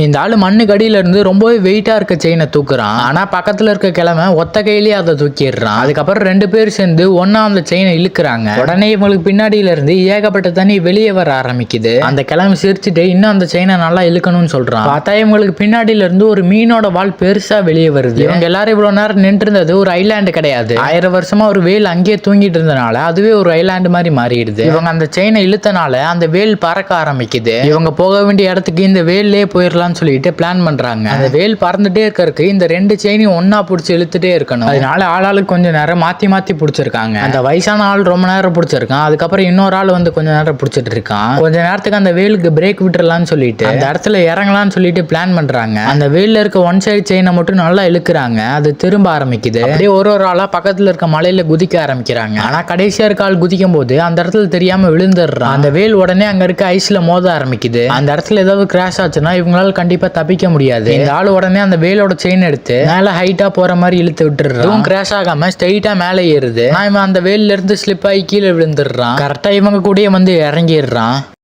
இந்த ஆளு மண்ணுக்கு அடியில இருந்து ரொம்பவே வெயிட்டா இருக்க செயினை தூக்குறான். ஆனா பக்கத்துல இருக்க கிழமை ஒத்த கையிலேயே அதை தூக்கிடுறான். அதுக்கப்புறம் 2 பேர் சேர்ந்து ஒன்னா அந்த செயினை இழுக்கிறாங்க. உடனே இவங்களுக்கு பின்னாடியில இருந்து ஏகப்பட்ட தண்ணி வெளியே வர ஆரம்பிக்குது. அந்த கிழமை சிரிச்சுட்டு இன்னும் அந்த செயினை நல்லா இழுக்கணும்னு சொல்றான். பார்த்தா இவங்களுக்கு பின்னாடியில இருந்து ஒரு மீனோட வால் பெருசா வெளியே வருது. இவங்க எல்லாரும் இவ்வளவு நேரம் நின்று இருந்தது ஒரு ஐலாண்டு கிடையாது. 1000 வருஷமா ஒரு வேல் அங்கேயே தூங்கிட்டு இருந்தனால அதுவே ஒரு ஐலாண்டு மாதிரி மாறிடுது. இவங்க அந்த செயினை இழுத்தனால அந்த வேல் பறக்க ஆரம்பிக்குது. இவங்க போக வேண்டிய இடத்துக்கு இந்த வேல்லே போயிடலாம் சொல்லிட்டு பிளான் பண்றாங்க. அந்த வேல் பறந்துட்டே இருக்கறதுக்கு இந்த 2 செயினையும் ஒன்னா புடிச்சு இழுத்துட்டே இருக்கணும். அதனால ஆளாளுக்கு கொஞ்ச நேரம் மாத்தி மாத்தி புடிச்சிருக்காங்க. அந்த வயசான ஆள் ரொம்ப நேரம் புடிச்சிருக்கான். அதுக்கப்புறம் இன்னொரு ஆள் வந்து கொஞ்ச நேரம் புடிச்சிட்டு இருக்கான். கொஞ்ச நேரத்துக்கு அந்த வேலுக்கு பிரேக் விட்டுறலாம்னு சொல்லிட்டு அந்த இடத்துல இறங்கலாம்னு சொல்லிட்டு பிளான் பண்றாங்க. அந்த வேல்ல இருக்க ஒன் சைடு செயினை மட்டும் நல்லா இழுக்கிறாங்க. அது திரும்ப ஆரம்பிக்குது. அப்படியே ஒரு ஆளா பக்கத்துல இருக்க மலையில குதிக்க ஆரம்பிக்கிறாங்க. ஆனா கடைசியா இருக்க ஆள் குதிக்கும் போது அந்த இடத்துல தெரியாம விழுந்துடுறான். அந்த வேல் உடனே அங்க இருக்க ஐஸ்ல மோத ஆரம்பிக்குது. அந்த இடத்துல ஏதாவது கிராஷ் ஆச்சுன்னா இவங்களால கண்டிப்பா தப்பிக்க முடியாது. இந்த ஆளு உடனே அந்த வேலோட செயின் எடுத்து மேல ஹைட்டா போற மாதிரி இழுத்து விட்டுறான். கிராஷ் ஆகாம ஸ்ட்ரைட்டா மேலே ஏறுது. இவன் அந்த வேல்ல இருந்து ஸ்லிப் ஆகி கீழே விழுந்துடுறான். கரெக்டா இவங்க கூடயே வந்து இறங்கிடுறான்.